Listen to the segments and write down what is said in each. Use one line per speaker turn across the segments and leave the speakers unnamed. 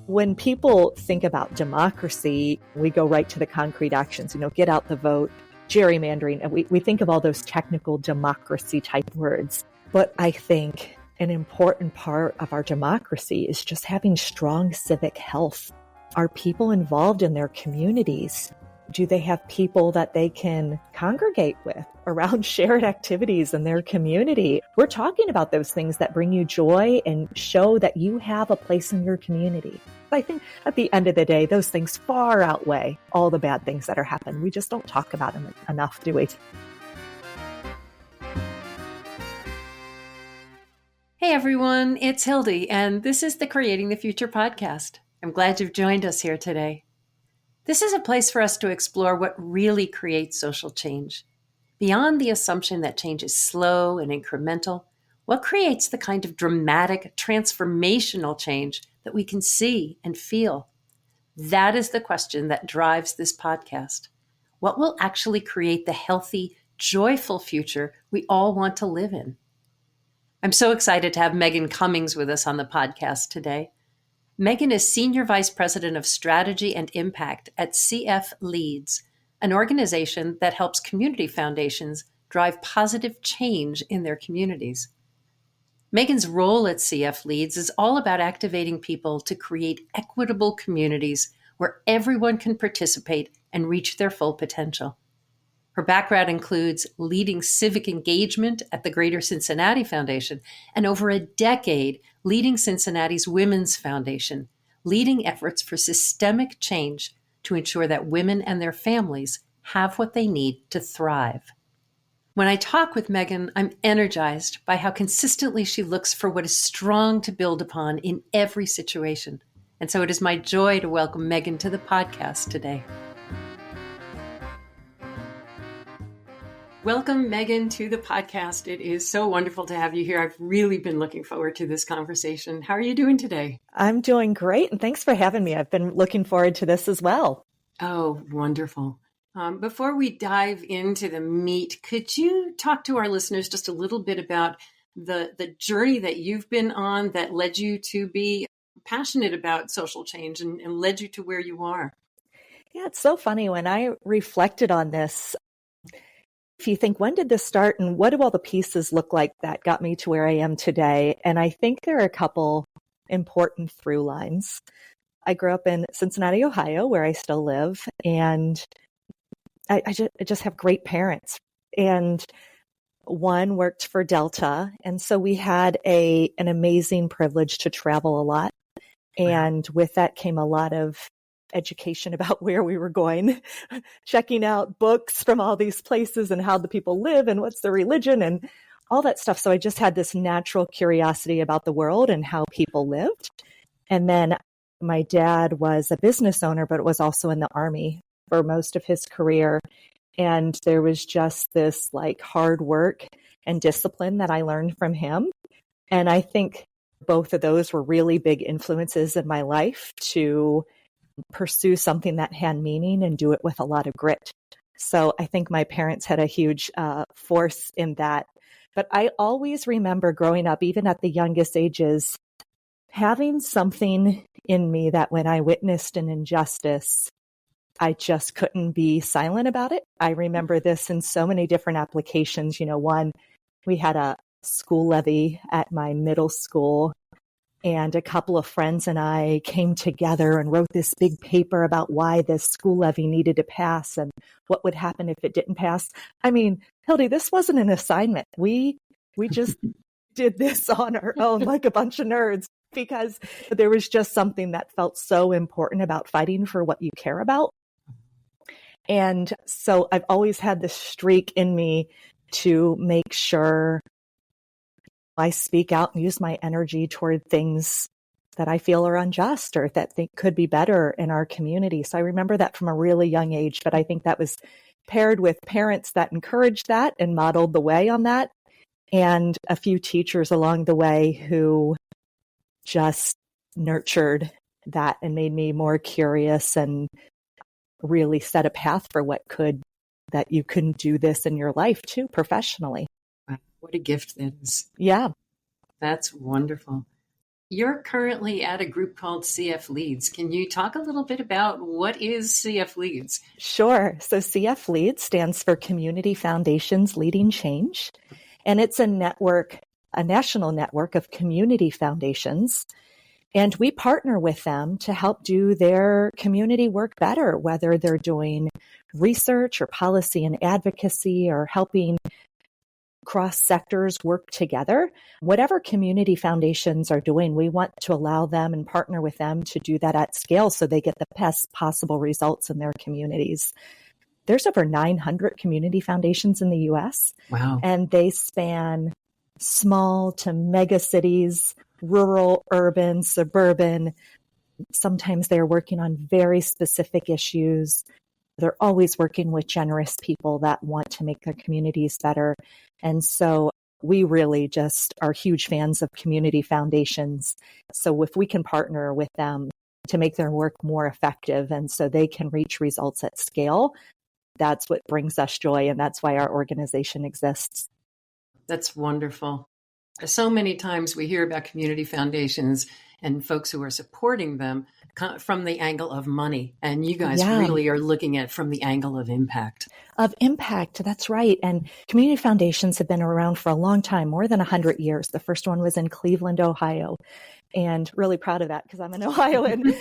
When people think about democracy, we go right to the concrete actions, get out the vote, gerrymandering, and we think of all those technical democracy type words. But I think an important part of our democracy is just having strong civic health. Are people involved in their communities? Do they have people that they can congregate with around shared activities in their community? We're talking about those things that bring you joy and show that you have a place in your community. I think at the end of the day, those things far outweigh all the bad things that are happening. We just don't talk about them enough, do we?
Hey everyone, it's Hildy, and this is the Creating the Future podcast. I'm glad you've joined us here today. This is a place for us to explore what really creates social change. Beyond the assumption that change is slow and incremental, what creates the kind of dramatic, transformational change that we can see and feel? That is the question that drives this podcast. What will actually create the healthy, joyful future we all want to live in? I'm so excited to have Meghan Cummings with us on the podcast today. Meghan is Senior Vice President of Strategy and Impact at CFLeads, an organization that helps community foundations drive positive change in their communities. Meghan's role at CFLeads is all about activating people to create equitable communities where everyone can participate and reach their full potential. Her background includes leading civic engagement at the Greater Cincinnati Foundation and over a decade leading Cincinnati's Women's Foundation, leading efforts for systemic change to ensure that women and their families have what they need to thrive. When I talk with Meghan, I'm energized by how consistently she looks for what is strong to build upon in every situation. And so it is my joy to welcome Meghan to the podcast today. Welcome, Meghan, to the podcast. It is so wonderful to have you here. I've really been looking forward to this conversation. How are you doing today?
I'm doing great, and thanks for having me. I've been looking forward to this as well.
Oh, wonderful. Before we dive into the meat, could you talk to our listeners just a little bit about the journey that you've been on that led you to be passionate about social change and led you to where you are?
Yeah, it's so funny. When I reflected on this, if you think, when did this start and what do all the pieces look like that got me to where I am today? And I think there are a couple important through lines. I grew up in Cincinnati, Ohio, where I still live, and I just have great parents. And one worked for Delta, and so we had an amazing privilege to travel a lot. And with that came a lot of education about where we were going, checking out books from all these places and how the people live and what's their religion and all that stuff. So I just had this natural curiosity about the world and how people lived. And then my dad was a business owner, but was also in the Army for most of his career. And there was just this hard work and discipline that I learned from him. And I think both of those were really big influences in my life to pursue something that had meaning and do it with a lot of grit. So I think my parents had a huge force in that. But I always remember growing up, even at the youngest ages, having something in me that when I witnessed an injustice, I just couldn't be silent about it. I remember this in so many different applications. One, we had a school levy at my middle school, and a couple of friends and I came together and wrote this big paper about why this school levy needed to pass and what would happen if it didn't pass. I mean, Hildy, this wasn't an assignment. We just did this on our own like a bunch of nerds because there was just something that felt so important about fighting for what you care about. And so I've always had this streak in me to make sure I speak out and use my energy toward things that I feel are unjust or that they could be better in our community. So I remember that from a really young age, but I think that was paired with parents that encouraged that and modeled the way on that, and a few teachers along the way who just nurtured that and made me more curious and really set a path for that you can do this in your life too, professionally.
What a gift that is.
Yeah.
That's wonderful. You're currently at a group called CFLeads. Can you talk a little bit about what is CFLeads?
Sure. So CFLeads stands for Community Foundations Leading Change, and it's a network, a national network of community foundations. And we partner with them to help do their community work better, whether they're doing research or policy and advocacy or helping cross sectors work together. Whatever community foundations are doing, we want to allow them and partner with them to do that at scale so they get the best possible results in their communities. There's over 900 community foundations in the US.
Wow.
And they span small to mega cities, rural, urban, suburban. Sometimes they're working on very specific issues. They're always working with generous people that want to make their communities better. And so we really just are huge fans of community foundations. So if we can partner with them to make their work more effective and so they can reach results at scale, that's what brings us joy. And that's why our organization exists.
That's wonderful. So many times we hear about community foundations and folks who are supporting them from the angle of money. And you guys really are looking at from the angle of impact.
Of impact, that's right. And community foundations have been around for a long time, more than 100 years. The first one was in Cleveland, Ohio. And really proud of that because I'm an Ohioan.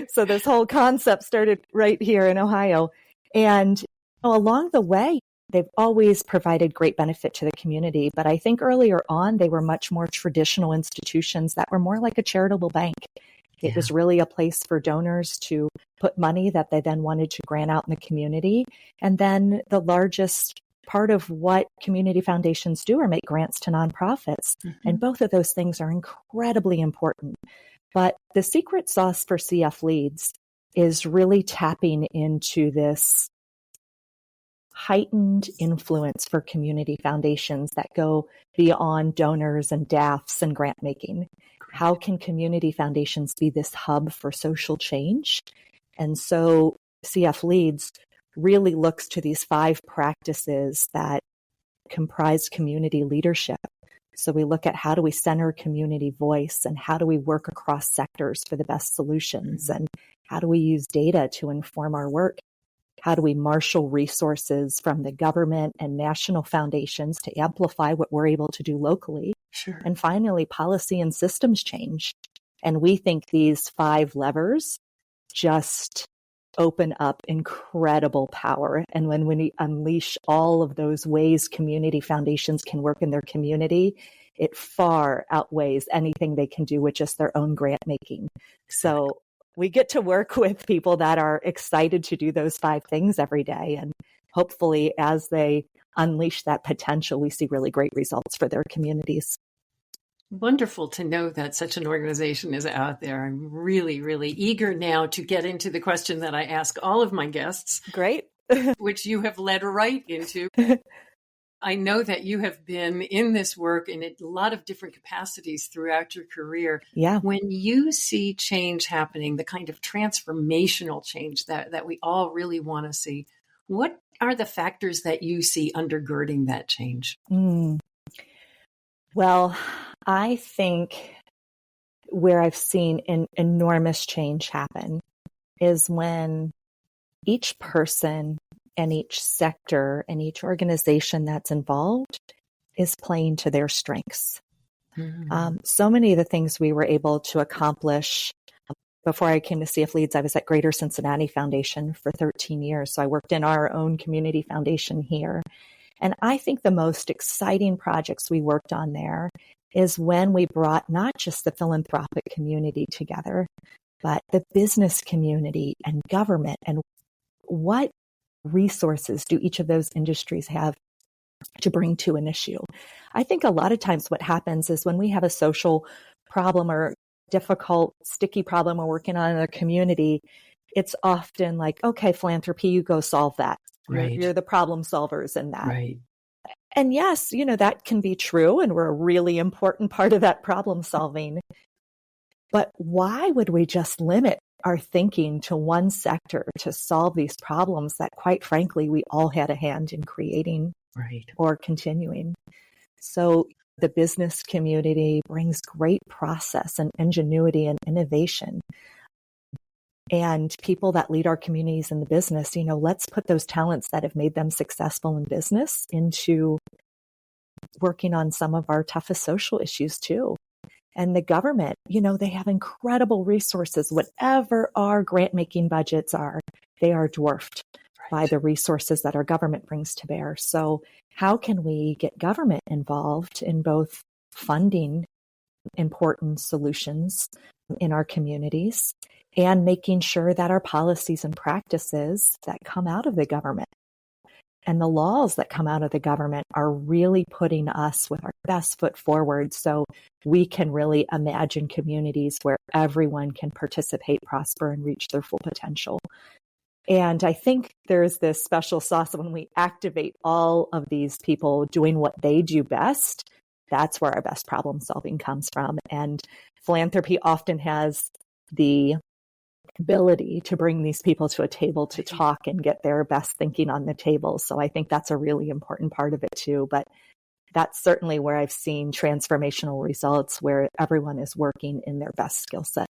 So this whole concept started right here in Ohio. And along the way, they've always provided great benefit to the community. But I think earlier on, they were much more traditional institutions that were more like a charitable bank. It was really a place for donors to put money that they then wanted to grant out in the community. And then the largest part of what community foundations do are make grants to nonprofits. Mm-hmm. And both of those things are incredibly important. But the secret sauce for CFLeads is really tapping into this heightened influence for community foundations that go beyond donors and DAFs and grant making. How can community foundations be this hub for social change? And so CFLeads really looks to these 5 practices that comprise community leadership. So we look at how do we center community voice and how do we work across sectors for the best solutions and how do we use data to inform our work? How do we marshal resources from the government and national foundations to amplify what we're able to do locally?
Sure.
And finally, policy and systems change. And we think these 5 levers just open up incredible power. And when we unleash all of those ways community foundations can work in their community, it far outweighs anything they can do with just their own grant making. So we get to work with people that are excited to do those 5 things every day. And hopefully, as they unleash that potential, we see really great results for their communities.
Wonderful to know that such an organization is out there. I'm really, really eager now to get into the question that I ask all of my guests.
Great.
Which you have led right into. I know that you have been in this work in a lot of different capacities throughout your career.
Yeah.
When you see change happening, the kind of transformational change that we all really want to see, what are the factors that you see undergirding that change?
Well, I think where I've seen an enormous change happen is when each person and each sector and each organization that's involved is playing to their strengths. Mm-hmm. So many of the things we were able to accomplish before I came to CFLeads, I was at Greater Cincinnati Foundation for 13 years. So I worked in our own community foundation here. And I think the most exciting projects we worked on there is when we brought not just the philanthropic community together, but the business community and government and what resources do each of those industries have to bring to an issue. I think a lot of times what happens is when we have a social problem or difficult, sticky problem we're working on in a community, it's often like, okay, philanthropy, you go solve that.
Right.
You're the problem solvers in that.
Right.
And yes, that can be true, and we're a really important part of that problem solving. But why would we just limit our thinking to one sector to solve these problems that, quite frankly, we all had a hand in creating or continuing? So The business community brings great process and ingenuity and innovation. And people that lead our communities in the business, let's put those talents that have made them successful in business into working on some of our toughest social issues too. And the government, they have incredible resources. Whatever our grant-making budgets are, they are dwarfed by the resources that our government brings to bear. So how can we get government involved in both funding important solutions in our communities and making sure that our policies and practices that come out of the government and the laws that come out of the government are really putting us with our best foot forward so we can really imagine communities where everyone can participate, prosper, and reach their full potential. And I think there's this special sauce when we activate all of these people doing what they do best. That's where our best problem solving comes from. And philanthropy often has the ability to bring these people to a table to talk and get their best thinking on the table. So I think that's a really important part of it too. But that's certainly where I've seen transformational results where everyone is working in their best skill set.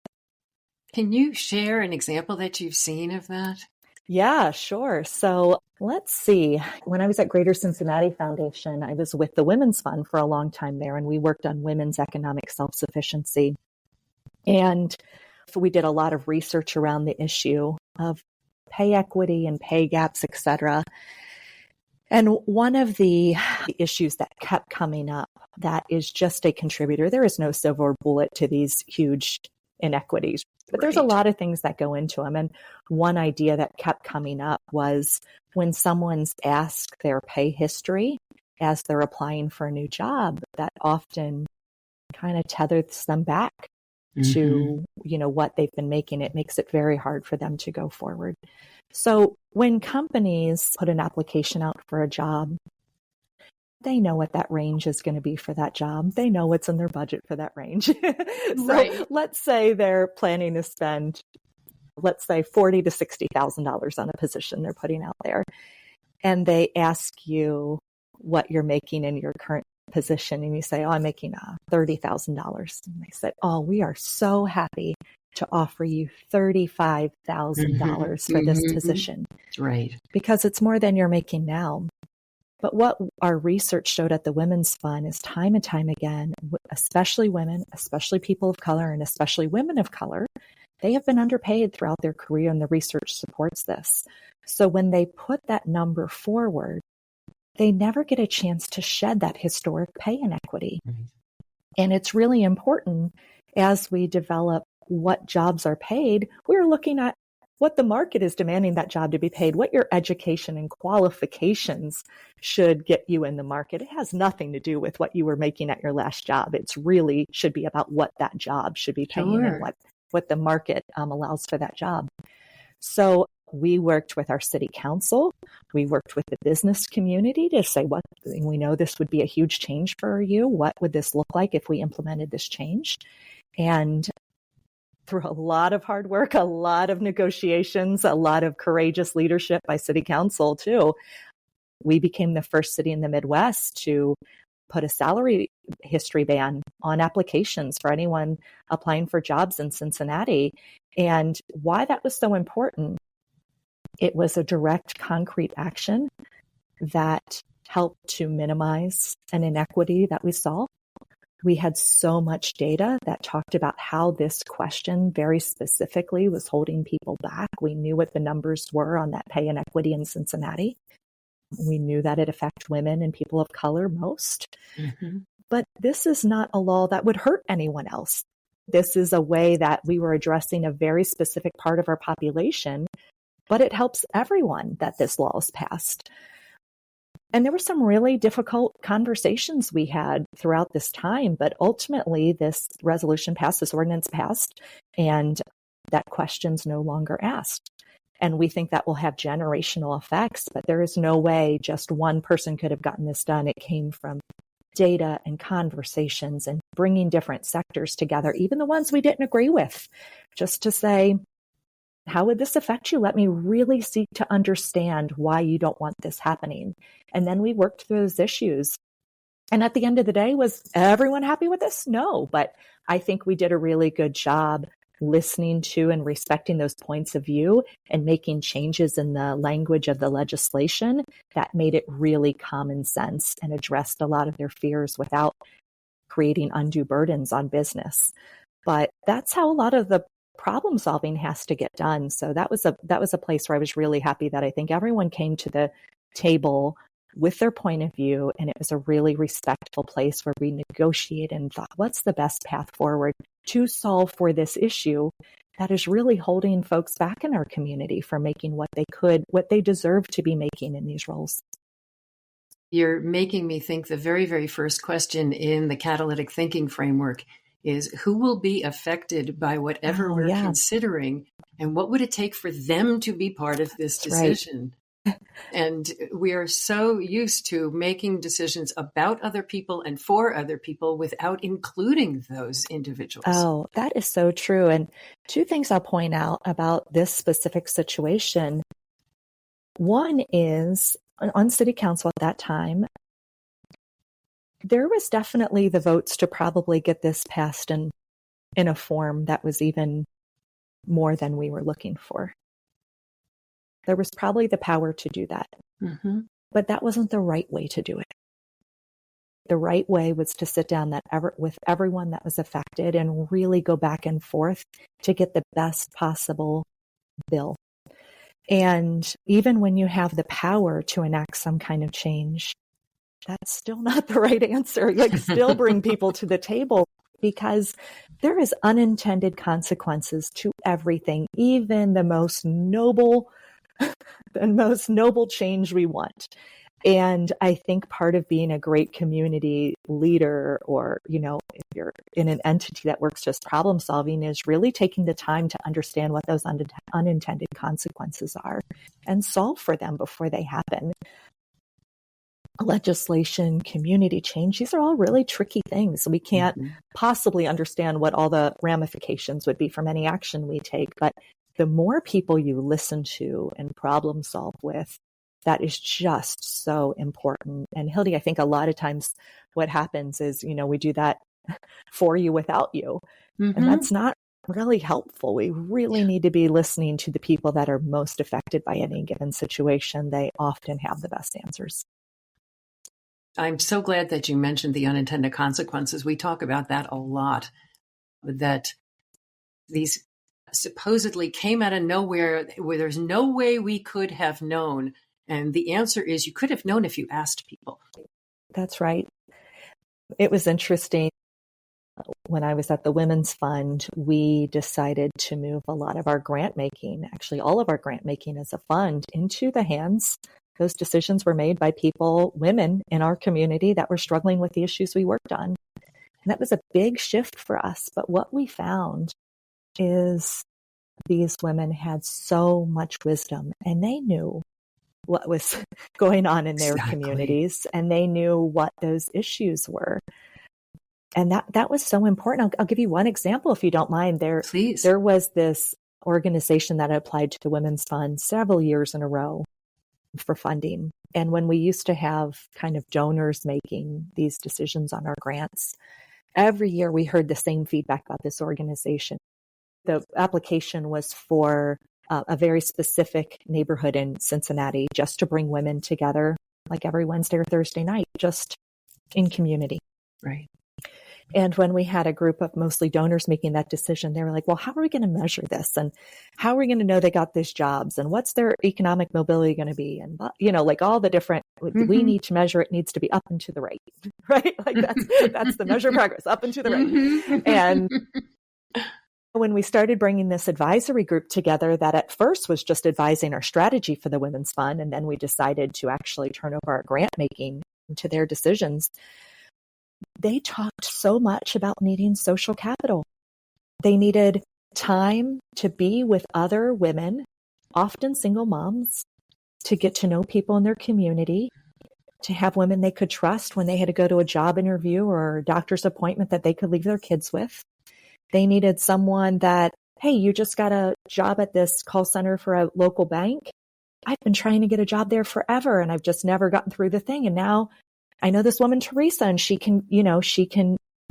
Can you share an example that you've seen of that?
Yeah, sure. So let's see. When I was at Greater Cincinnati Foundation, I was with the Women's Fund for a long time there, and we worked on women's economic self-sufficiency. And we did a lot of research around the issue of pay equity and pay gaps, et cetera. And one of the issues that kept coming up that is just a contributor, there is no silver bullet to these huge inequities, but there's a lot of things that go into them. And one idea that kept coming up was when someone's asked their pay history as they're applying for a new job, that often kind of tethers them back to, what they've been making. It makes it very hard for them to go forward. So when companies put an application out for a job, they know what that range is going to be for that job. They know what's in their budget for that range. So let's say they're planning to spend, let's say $40,000 to $60,000 on a position they're putting out there. And they ask you what you're making in your current position. And you say, I'm making $30,000. And they said, we are so happy to offer you $35,000 for this position.
Right.
Because it's more than you're making now. But what our research showed at the Women's Fund is time and time again, especially women, especially people of color, and especially women of color, they have been underpaid throughout their career, and the research supports this. So when they put that number forward, they never get a chance to shed that historic pay inequity. Right. And it's really important as we develop what jobs are paid, we're looking at what the market is demanding that job to be paid, what your education and qualifications should get you in the market. It has nothing to do with what you were making at your last job. It's really should be about what that job should be paying and what the market allows for that job. So we worked with our city council. We worked with the business community to say, we know this would be a huge change for you. What would this look like if we implemented this change? And through a lot of hard work, a lot of negotiations, a lot of courageous leadership by city council too, we became the first city in the Midwest to put a salary history ban on applications for anyone applying for jobs in Cincinnati. And why that was so important, it was a direct, concrete action that helped to minimize an inequity that we saw. We had so much data that talked about how this question very specifically was holding people back. We knew what the numbers were on that pay inequity in Cincinnati. We knew that it affects women and people of color most. Mm-hmm. But this is not a law that would hurt anyone else. This is a way that we were addressing a very specific part of our population, but it helps everyone that this law is passed. And there were some really difficult conversations we had throughout this time, but ultimately this resolution passed, this ordinance passed, and that question's no longer asked. And we think that will have generational effects, but there is no way just one person could have gotten this done. It came from data and conversations and bringing different sectors together, even the ones we didn't agree with, just to say, how would this affect you? Let me really seek to understand why you don't want this happening. And then we worked through those issues. And at the end of the day, was everyone happy with this? No, but I think we did a really good job listening to and respecting those points of view and making changes in the language of the legislation that made it really common sense and addressed a lot of their fears without creating undue burdens on business. But that's how a lot of the problem solving has to get done. So that was a place where I was really happy that I think everyone came to the table with their point of view, and it was a really respectful place where we negotiated and thought, what's the best path forward to solve for this issue that is really holding folks back in our community from making what they deserve to be making in these roles.
You're making me think the very, very first question in the catalytic thinking framework is who will be affected by whatever we're considering, and what would it take for them to be part of this decision? Right. And we are so used to making decisions about other people and for other people without including those individuals.
Oh, that is so true. And two things I'll point out about this specific situation. One is on city council at that time, there was definitely the votes to probably get this passed in a form that was even more than we were looking for. There was probably the power to do that. Mm-hmm. But that wasn't the right way to do it. The right way was to sit down with everyone that was affected and really go back and forth to get the best possible bill. And even when you have the power to enact some kind of change, that's still not the right answer. Like, still bring people to the table, because there is unintended consequences to everything, even the most noble change we want. And I think part of being a great community leader, or, if you're in an entity that works just problem solving, is really taking the time to understand what those unintended consequences are and solve for them before they happen. Legislation, community change, these are all really tricky things. We can't possibly understand what all the ramifications would be from any action we take. But the more people you listen to and problem solve with, that is just so important. And Hildy, I think a lot of times what happens is, we do that for you without you. Mm-hmm. And that's not really helpful. We really need to be listening to the people that are most affected by any given situation. They often have the best answers.
I'm so glad that you mentioned the unintended consequences. We talk about that a lot, that these supposedly came out of nowhere where there's no way we could have known. And the answer is you could have known if you asked people.
That's right. It was interesting. When I was at the Women's Fund, we decided to move a lot of our grant making, actually all of our grant making as a fund, into the hands. Those decisions were made by women in our community that were struggling with the issues we worked on. And that was a big shift for us. But what we found is these women had so much wisdom, and they knew what was going on in their communities, and they knew what those issues were. And that was so important. I'll give you one example, if you don't mind. There was this organization that applied to the Women's Fund several years in a row for funding. And when we used to have kind of donors making these decisions on our grants, every year we heard the same feedback about this organization. The application was for a very specific neighborhood in Cincinnati, just to bring women together, like every Wednesday or Thursday night, just in community.
Right.
And when we had a group of mostly donors making that decision, they were like, well, how are we going to measure this? And how are we going to know they got these jobs? And what's their economic mobility going to be? And, like all the different, we need to measure, it needs to be up and to the right, right? Like that's the measure of progress, up and to the right. And when we started bringing this advisory group together, that at first was just advising our strategy for the Women's Fund, and then we decided to actually turn over our grant making to their decisions, they talked so much about needing social capital. They needed time to be with other women, often single moms, to get to know people in their community, to have women they could trust when they had to go to a job interview or a doctor's appointment that they could leave their kids with. They needed someone that, hey, you just got a job at this call center for a local bank. I've been trying to get a job there forever, and I've just never gotten through the thing. And now I know this woman, Teresa, and she can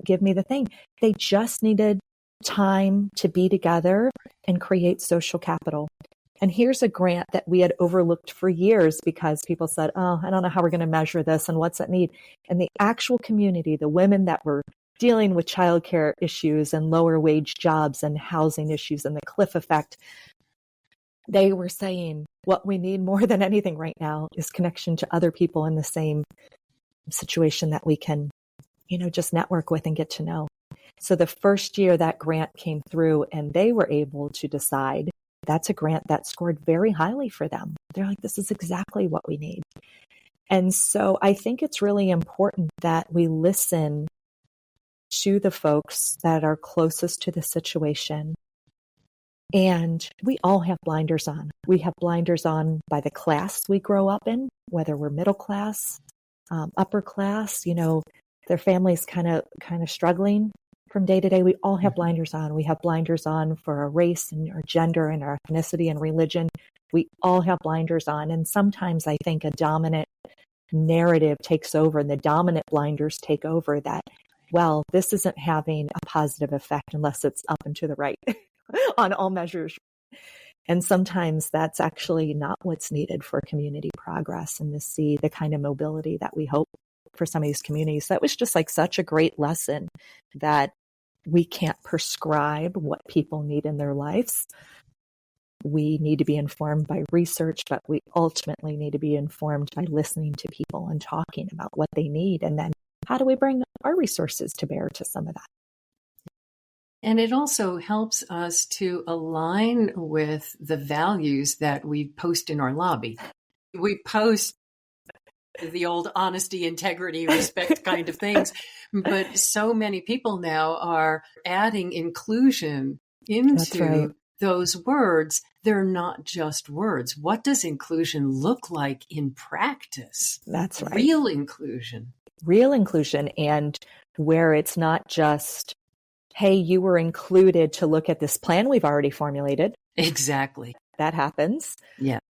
give me the thing. They just needed time to be together and create social capital. And here's a grant that we had overlooked for years because people said, oh, I don't know how we're going to measure this and what's that need. And the actual community, the women that were dealing with childcare issues and lower wage jobs and housing issues and the cliff effect, they were saying what we need more than anything right now is connection to other people in the same situation that we can, just network with and get to know. So the first year that grant came through and they were able to decide, that's a grant that scored very highly for them. They're like, this is exactly what we need. And so I think it's really important that we listen to the folks that are closest to the situation. And we all have blinders on. We have blinders on by the class we grow up in, whether we're middle class, upper class, their families kind of struggling from day to day. We all have blinders on. We have blinders on for our race and our gender and our ethnicity and religion. We all have blinders on. And sometimes I think a dominant narrative takes over and the dominant blinders take over that, well, this isn't having a positive effect unless it's up and to the right on all measures. And sometimes that's actually not what's needed for community progress and to see the kind of mobility that we hope for some of these communities. That was just like such a great lesson that we can't prescribe what people need in their lives. We need to be informed by research, but we ultimately need to be informed by listening to people and talking about what they need. And then how do we bring our resources to bear to some of that?
And it also helps us to align with the values that we post in our lobby. We post the old honesty, integrity, respect kind of things. But so many people now are adding inclusion into those words. They're not just words. What does inclusion look like in practice?
That's right.
Real inclusion.
Real inclusion, and where it's not just, hey, you were included to look at this plan we've already formulated.
Exactly.
That happens.
Yeah.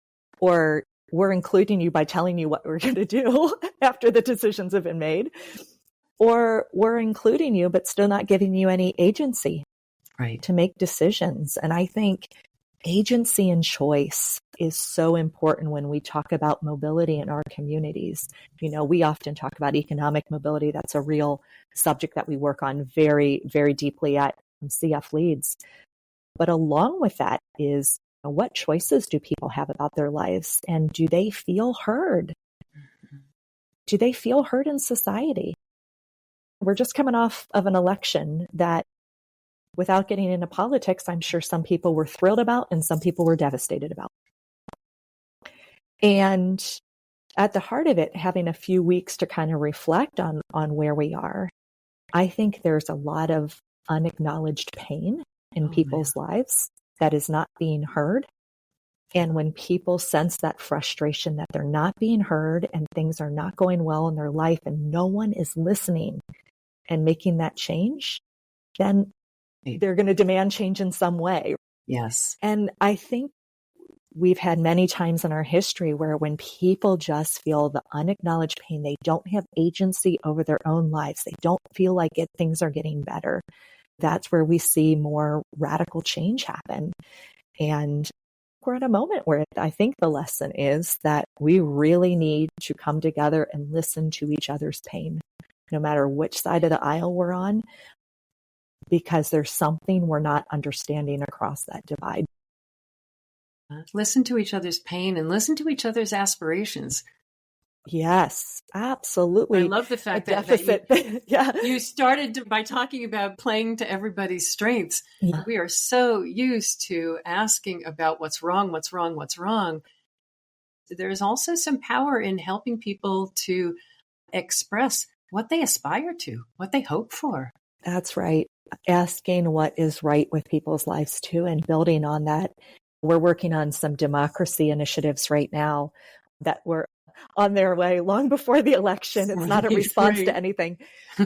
Or we're including you by telling you what we're going to do after the decisions have been made. Or we're including you, but still not giving you any agency to make decisions. And I think agency and choice is so important when we talk about mobility in our communities. We often talk about economic mobility. That's a real subject that we work on very, very deeply at CFLeads. But along with that is, what choices do people have about their lives? And do they feel heard? Do they feel heard in society? We're just coming off of an election that, without getting into politics, I'm sure some people were thrilled about and some people were devastated about. And at the heart of it, having a few weeks to kind of reflect on where we are, I think there's a lot of unacknowledged pain in people's lives that is not being heard. And when people sense that frustration that they're not being heard and things are not going well in their life and no one is listening and making that change, then they're going to demand change in some way.
Yes.
And I think we've had many times in our history where when people just feel the unacknowledged pain, they don't have agency over their own lives. They don't feel like things are getting better. That's where we see more radical change happen. And we're at a moment where I think the lesson is that we really need to come together and listen to each other's pain, no matter which side of the aisle we're on, because there's something we're not understanding across that divide.
Listen to each other's pain and listen to each other's aspirations.
Yes, absolutely.
I love the fact that you started by talking about playing to everybody's strengths. Yeah. We are so used to asking about what's wrong. There's also some power in helping people to express what they aspire to, what they hope for.
That's right. Asking what is right with people's lives too, and building on that. We're working on some democracy initiatives right now that were on their way long before the election. It's not a response to anything.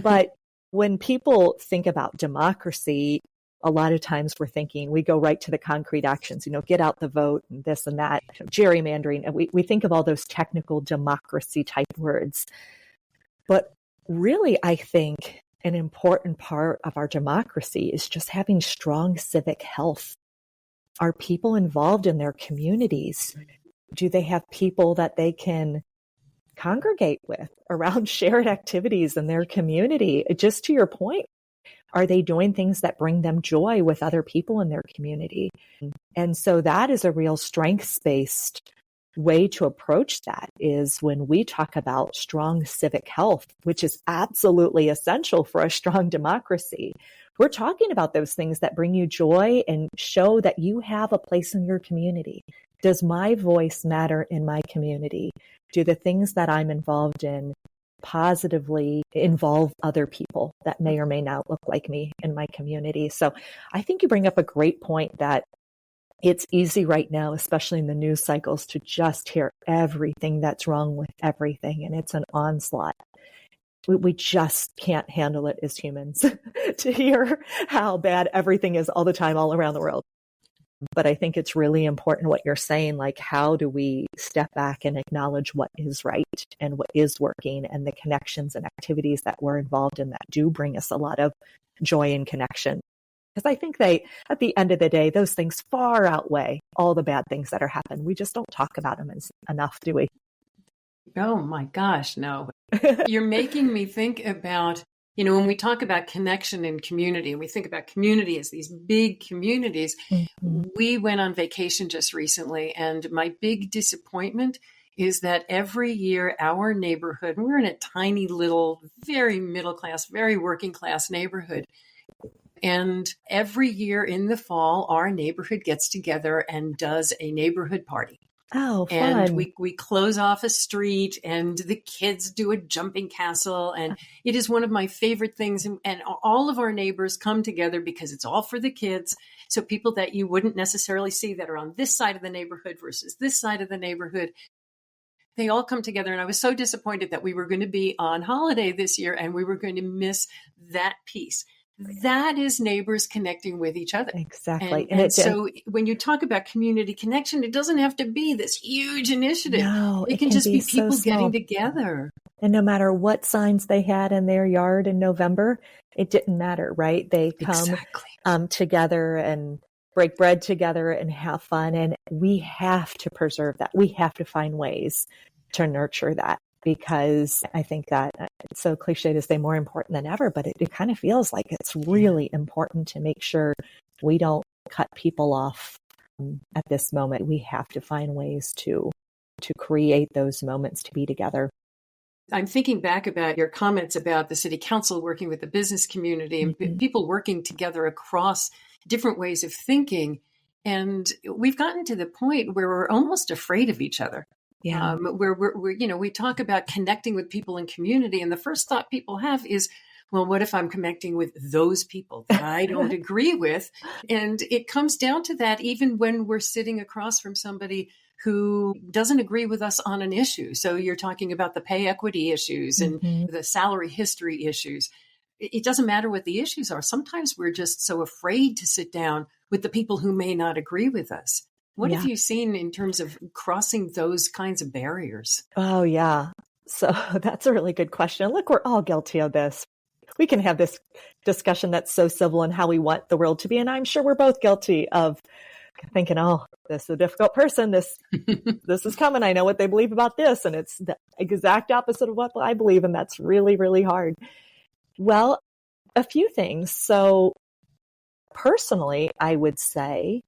But when people think about democracy, a lot of times we go right to the concrete actions, get out the vote and this and that, gerrymandering. And we think of all those technical democracy type words. But really, I think an important part of our democracy is just having strong civic health. Are people involved in their communities? Do they have people that they can congregate with around shared activities in their community? Just to your point, are they doing things that bring them joy with other people in their community? And so that is a real strengths-based way to approach that, is when we talk about strong civic health, which is absolutely essential for a strong democracy. We're talking about those things that bring you joy and show that you have a place in your community. Does my voice matter in my community? Do the things that I'm involved in positively involve other people that may or may not look like me in my community? So I think you bring up a great point that it's easy right now, especially in the news cycles, to just hear everything that's wrong with everything. And it's an onslaught. We just can't handle it as humans to hear how bad everything is all the time, all around the world. But I think it's really important what you're saying, like, how do we step back and acknowledge what is right and what is working and the connections and activities that we're involved in that do bring us a lot of joy and connection. Because I think at the end of the day, those things far outweigh all the bad things that are happening. We just don't talk about them enough, do we?
Oh my gosh, no. You're making me think about, when we talk about connection and community, and we think about community as these big communities, we went on vacation just recently, and my big disappointment is that every year our neighborhood, and we're in a tiny little, very middle class, very working class neighborhood, and every year in the fall, our neighborhood gets together and does a neighborhood party.
Oh, fun.
And we close off a street and the kids do a jumping castle. And it is one of my favorite things. And all of our neighbors come together because it's all for the kids. So people that you wouldn't necessarily see that are on this side of the neighborhood versus this side of the neighborhood, they all come together. And I was so disappointed that we were going to be on holiday this year and we were going to miss that piece. That is neighbors connecting with each other.
Exactly.
And so when you talk about community connection, it doesn't have to be this huge initiative.
No,
it can just be people
so
getting together.
And no matter what signs they had in their yard in November, it didn't matter, right? They come together and break bread together and have fun. And we have to preserve that. We have to find ways to nurture that. Because I think that it's so cliche to say more important than ever, but it kind of feels like it's really important to make sure we don't cut people off at this moment. We have to find ways to create those moments to be together.
I'm thinking back about your comments about the city council working with the business community and people working together across different ways of thinking. And we've gotten to the point where we're almost afraid of each other.
Yeah.
Where we talk about connecting with people in community. And the first thought people have is, well, what if I'm connecting with those people that I don't agree with? And it comes down to that even when we're sitting across from somebody who doesn't agree with us on an issue. So you're talking about the pay equity issues and the salary history issues. It doesn't matter what the issues are. Sometimes we're just so afraid to sit down with the people who may not agree with us. What have you seen in terms of crossing those kinds of barriers?
Oh, yeah. So that's a really good question. Look, we're all guilty of this. We can have this discussion that's so civil and how we want the world to be. And I'm sure we're both guilty of thinking, oh, this is a difficult person. This is coming. I know what they believe about this. And it's the exact opposite of what I believe. And that's really, really hard. Well, a few things. So personally, I would say,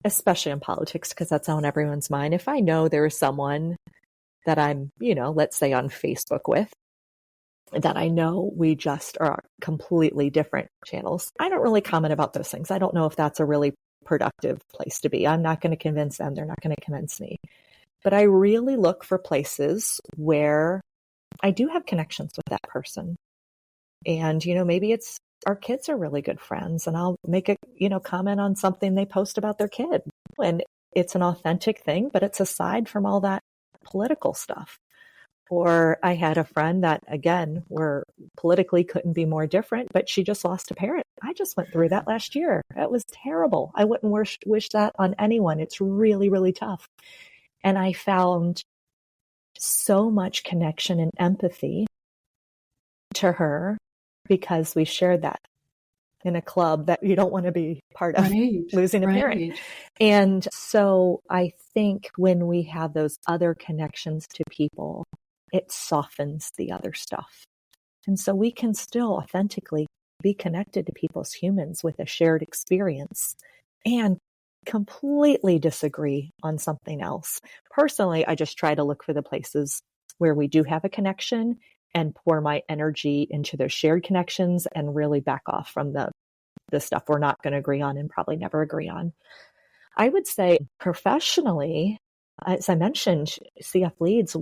especially in politics, because that's on everyone's mind. If I know there is someone that I'm, let's say on Facebook with, that I know we just are completely different channels, I don't really comment about those things. I don't know if that's a really productive place to be. I'm not going to convince them. They're not going to convince me. But I really look for places where I do have connections with that person. And, maybe it's our kids are really good friends, and I'll make a, comment on something they post about their kid. And it's an authentic thing, but it's aside from all that political stuff. Or I had a friend that, again, we're politically couldn't be more different, but she just lost a parent. I just went through that last year. It was terrible. I wouldn't wish that on anyone. It's really, really tough. And I found so much connection and empathy to her because we shared that in a club that you don't want to be part of, losing a parent. And so I think when we have those other connections to people, it softens the other stuff. And so we can still authentically be connected to people as humans with a shared experience and completely disagree on something else. Personally, I just try to look for the places where we do have a connection and pour my energy into those shared connections and really back off from the stuff we're not going to agree on and probably never agree on. I would say professionally, as I mentioned, CFLeads,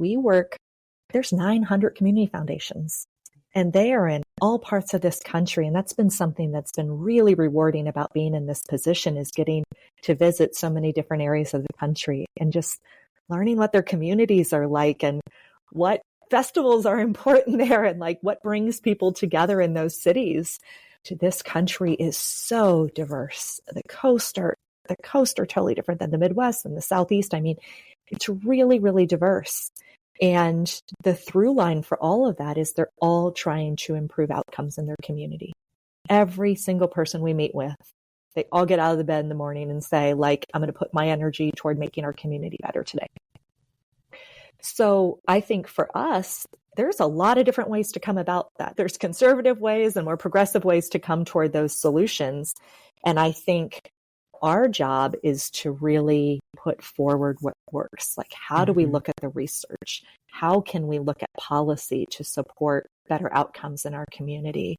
there's 900 community foundations, and they are in all parts of this country. And that's been something that's been really rewarding about being in this position, is getting to visit so many different areas of the country and just learning what their communities are like and what festivals are important there and like what brings people together in those cities. This country is so diverse. The coasts are totally different than the Midwest and the Southeast. I mean, it's really, really diverse. And the through line for all of that is they're all trying to improve outcomes in their community. Every single person we meet with, they all get out of the bed in the morning and say, like, I'm going to put my energy toward making our community better today. So I think for us, there's a lot of different ways to come about that. There's conservative ways and more progressive ways to come toward those solutions. And I think our job is to really put forward what works. Like, how do we look at the research? How can we look at policy to support better outcomes in our community?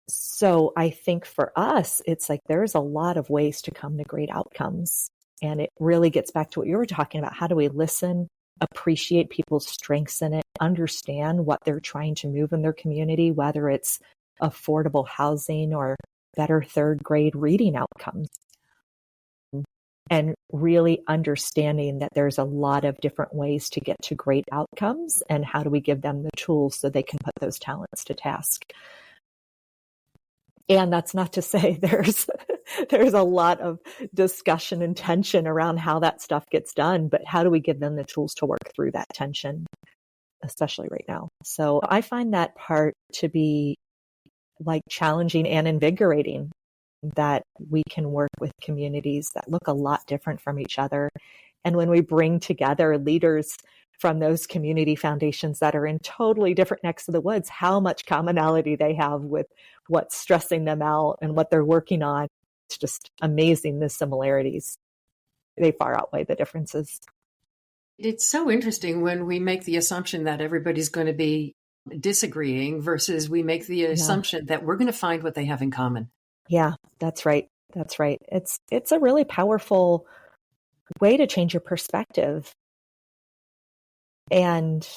So I think for us, it's like there's a lot of ways to come to great outcomes. And it really gets back to what you were talking about. How do we listen, appreciate people's strengths in it, understand what they're trying to move in their community, whether it's affordable housing or better third grade reading outcomes, and really understanding that there's a lot of different ways to get to great outcomes, and how do we give them the tools so they can put those talents to task. And that's not to say there's a lot of discussion and tension around how that stuff gets done, but how do we give them the tools to work through that tension, especially right now? So I find that part to be like challenging and invigorating, that we can work with communities that look a lot different from each other. And when we bring together leaders from those community foundations that are in totally different necks of the woods, how much commonality they have with what's stressing them out and what they're working on. It's just amazing, the similarities. They far outweigh the differences.
It's so interesting when we make the assumption that everybody's going to be disagreeing versus we make the assumption that we're going to find what they have in common.
Yeah, that's right. That's right. It's a really powerful way to change your perspective. And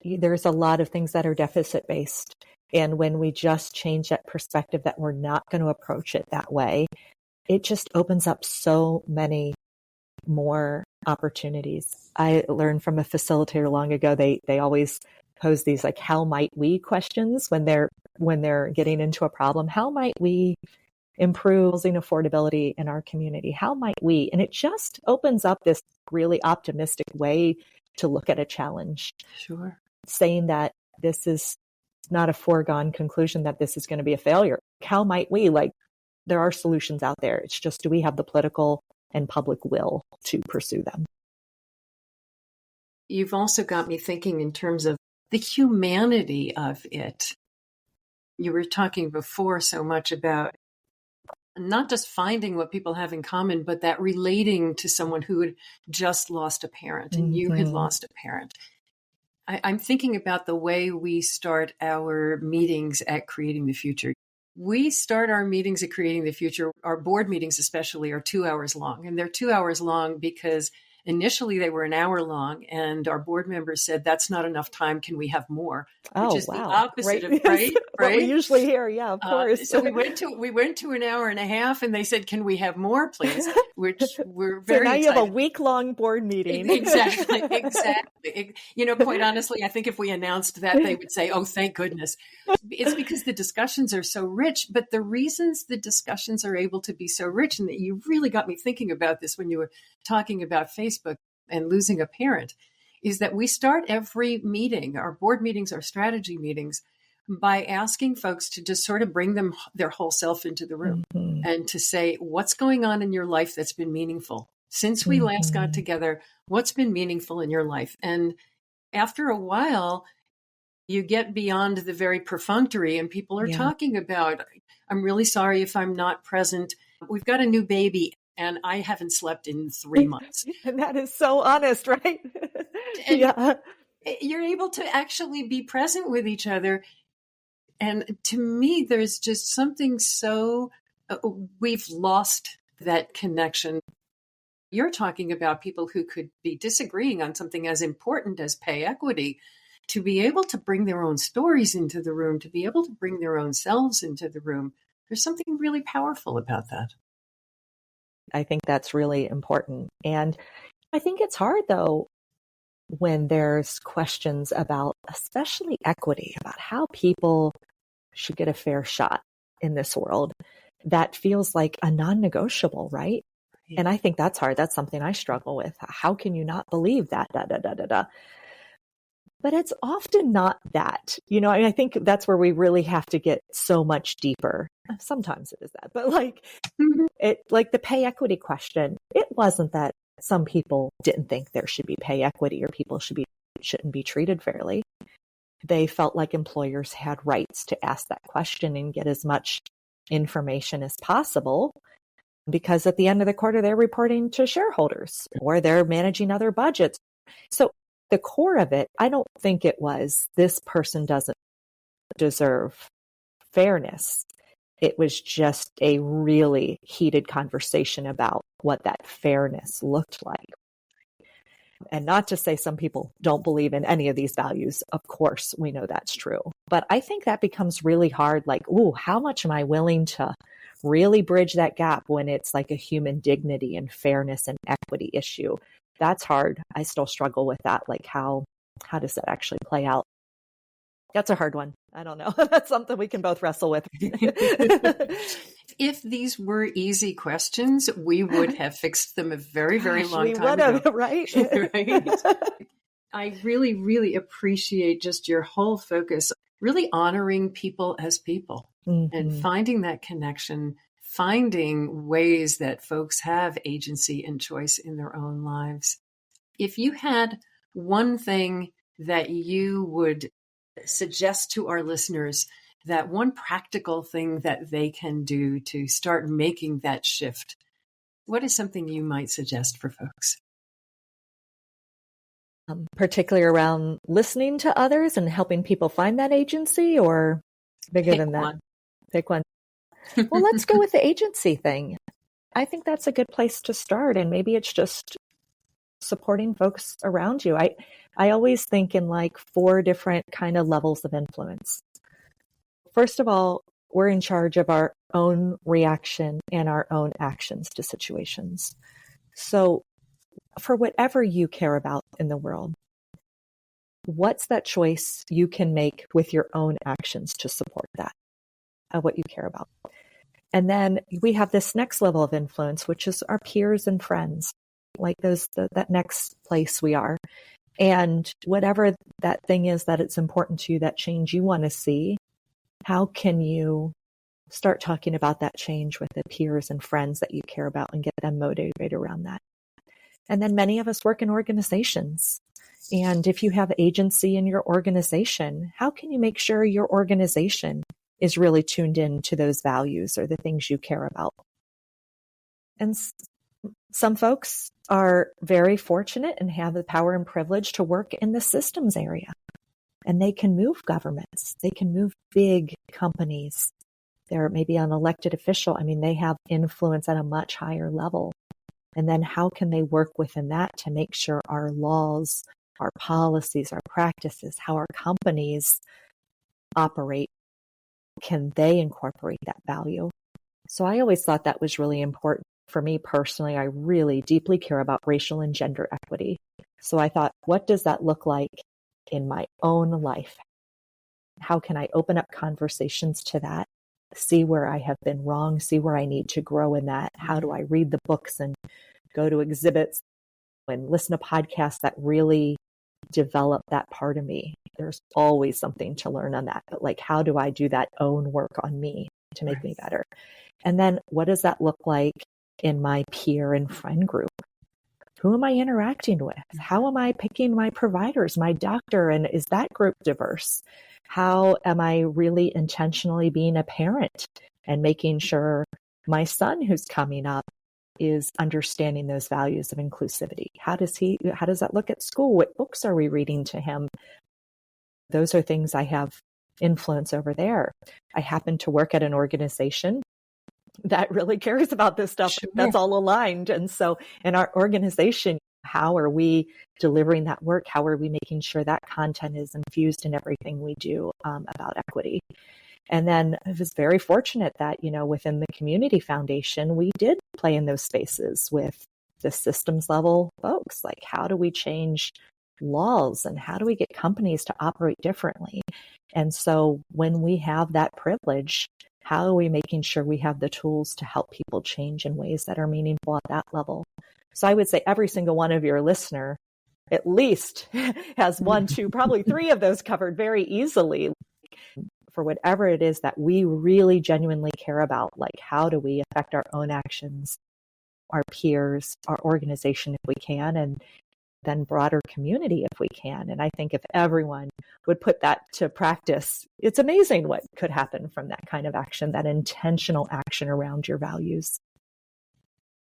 there's a lot of things that are deficit-based. And when we just change that perspective that we're not going to approach it that way, it just opens up so many more opportunities. I learned from a facilitator long ago, they always pose these like, how might we questions when they're getting into a problem. How might we improve housing affordability in our community? How might we? And it just opens up this really optimistic way to look at a challenge.
Sure.
Saying that this is not a foregone conclusion that this is going to be a failure. How might we? Like, there are solutions out there. It's just, do we have the political and public will to pursue them?
You've also got me thinking in terms of the humanity of it. You were talking before so much about not just finding what people have in common, but that relating to someone who had just lost a parent and you had lost a parent. I'm thinking about the way we start our meetings at Creating the Future. We start our meetings at Creating the Future, our board meetings especially, are 2 hours long. And they're 2 hours long because initially they were an hour long, and our board members said, that's not enough time. Can we have more? Which is the opposite of right.
What we usually hear. Yeah, of course.
So we went to an hour and a half, and they said, can we have more, please? Which we're very
So now
excited.
You have a week-long board meeting.
Exactly. Quite honestly, I think if we announced that, they would say, oh, thank goodness. It's because the discussions are so rich, but the reasons the discussions are able to be so rich, and that you really got me thinking about this when you were talking about Facebook and losing a parent, is that we start every meeting, our board meetings, our strategy meetings, by asking folks to just sort of bring their whole self into the room and to say, what's going on in your life that's been meaningful? Since we last got together, what's been meaningful in your life? And after a while, you get beyond the very perfunctory and people are talking about, I'm really sorry if I'm not present. We've got a new baby and I haven't slept in 3 months.
And that is so honest, right?
And you're able to actually be present with each other. And to me, there's just something so, we've lost that connection. You're talking about people who could be disagreeing on something as important as pay equity, to be able to bring their own stories into the room, to be able to bring their own selves into the room. There's something really powerful about that.
I think that's really important. And I think it's hard, though, when there's questions about, especially equity, about how people should get a fair shot in this world. That feels like a non-negotiable, right? And I think that's hard. That's something I struggle with. How can you not believe that? But it's often not that, I think that's where we really have to get so much deeper. Sometimes it is that, but like the pay equity question, it wasn't that some people didn't think there should be pay equity or people shouldn't be treated fairly. They felt like employers had rights to ask that question and get as much information as possible, because at the end of the quarter, they're reporting to shareholders or they're managing other budgets. So the core of it, I don't think it was this person doesn't deserve fairness. It was just a really heated conversation about what that fairness looked like. And not to say some people don't believe in any of these values. Of course, we know that's true. But I think that becomes really hard. Like, how much am I willing to really bridge that gap when it's like a human dignity and fairness and equity issue? That's hard. I still struggle with that. Like, how does that actually play out? That's a hard one. I don't know. That's something we can both wrestle with.
If these were easy questions, we would have fixed them a very, very long time ago.
Right?
Right? I really, really appreciate just your whole focus, really honoring people as people and finding that connection, finding ways that folks have agency and choice in their own lives. If you had one thing that you would suggest to our listeners, that one practical thing that they can do to start making that shift, what is something you might suggest for folks?
Particularly around listening to others and helping people find that agency, or bigger than that? Pick one. Well, let's go with the agency thing. I think that's a good place to start. And maybe it's just supporting folks around you. I always think in like 4 different kind of levels of influence. First of all, we're in charge of our own reaction and our own actions to situations. So for whatever you care about in the world, what's that choice you can make with your own actions to support that, what you care about? And then we have this next level of influence, which is our peers and friends, like that next place we are. And whatever that thing is that it's important to you, that change you want to see, how can you start talking about that change with the peers and friends that you care about and get them motivated around that? And then many of us work in organizations. And if you have agency in your organization, how can you make sure your organization is really tuned in to those values or the things you care about? And some folks are very fortunate and have the power and privilege to work in the systems area. And they can move governments. They can move big companies. They're maybe an elected official. I mean, they have influence at a much higher level. And then how can they work within that to make sure our laws, our policies, our practices, how our companies operate, can they incorporate that value? So I always thought that was really important. For me personally, I really deeply care about racial and gender equity. So I thought, what does that look like in my own life? How can I open up conversations to that? See where I have been wrong, see where I need to grow in that. How do I read the books and go to exhibits and listen to podcasts that really develop that part of me. There's always something to learn on that. But like, how do I do that own work on me to make me better? And then what does that look like in my peer and friend group? Who am I interacting with? How am I picking my providers, my doctor? And is that group diverse? How am I really intentionally being a parent and making sure my son who's coming up is understanding those values of inclusivity? How does that look at school? What books are we reading to him? Those are things I have influence over there. I happen to work at an organization that really cares about this stuff. Sure. That's all aligned. And so in our organization, how are we delivering that work? How are we making sure that content is infused in everything we do about equity? And then I was very fortunate that, within the Community Foundation, we did play in those spaces with the systems level folks. Like, how do we change laws and how do we get companies to operate differently? And so when we have that privilege, how are we making sure we have the tools to help people change in ways that are meaningful at that level? So I would say every single one of your listener at least has 1, 2, probably 3 of those covered very easily for whatever it is that we really genuinely care about. Like, how do we affect our own actions, our peers, our organization if we can, and then broader community if we can. And I think if everyone would put that to practice, it's amazing what could happen from that kind of action, that intentional action around your values.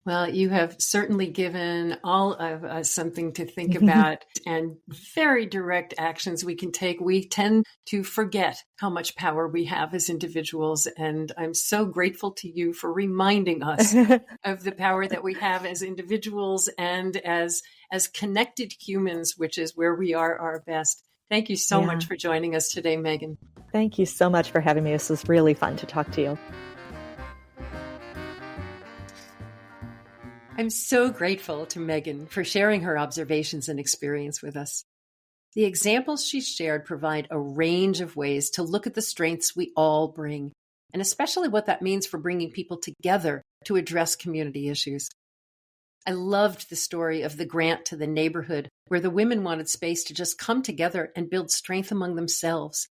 Well, you have certainly given all of us something to think about and very direct actions we can take. We tend to forget how much power we have as individuals. And I'm so grateful to you for reminding us of the power that we have as individuals and as connected humans, which is where we are our best. Thank you so much for joining us today, Meghan.
Thank you so much for having me. This was really fun to talk to you.
I'm so grateful to Meghan for sharing her observations and experience with us. The examples she shared provide a range of ways to look at the strengths we all bring, and especially what that means for bringing people together to address community issues. I loved the story of the grant to the neighborhood where the women wanted space to just come together and build strength among themselves.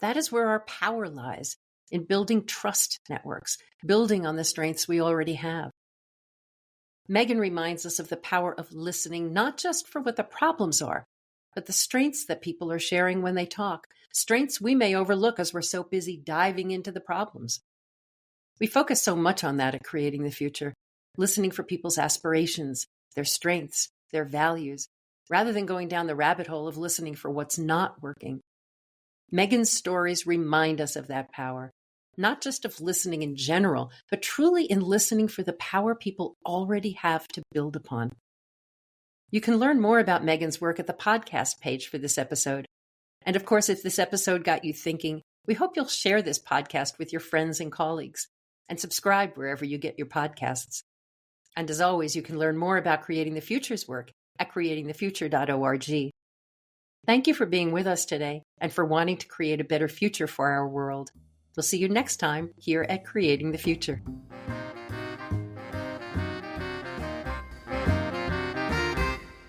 That is where our power lies, in building trust networks, building on the strengths we already have. Meghan reminds us of the power of listening, not just for what the problems are, but the strengths that people are sharing when they talk, strengths we may overlook as we're so busy diving into the problems. We focus so much on that at Creating the Future, listening for people's aspirations, their strengths, their values, rather than going down the rabbit hole of listening for what's not working. Meghan's stories remind us of that power. Not just of listening in general, but truly in listening for the power people already have to build upon. You can learn more about Meghan's work at the podcast page for this episode. And of course, if this episode got you thinking, we hope you'll share this podcast with your friends and colleagues and subscribe wherever you get your podcasts. And as always, you can learn more about Creating the Future's work at creatingthefuture.org. Thank you for being with us today and for wanting to create a better future for our world. We'll see you next time here at Creating the Future.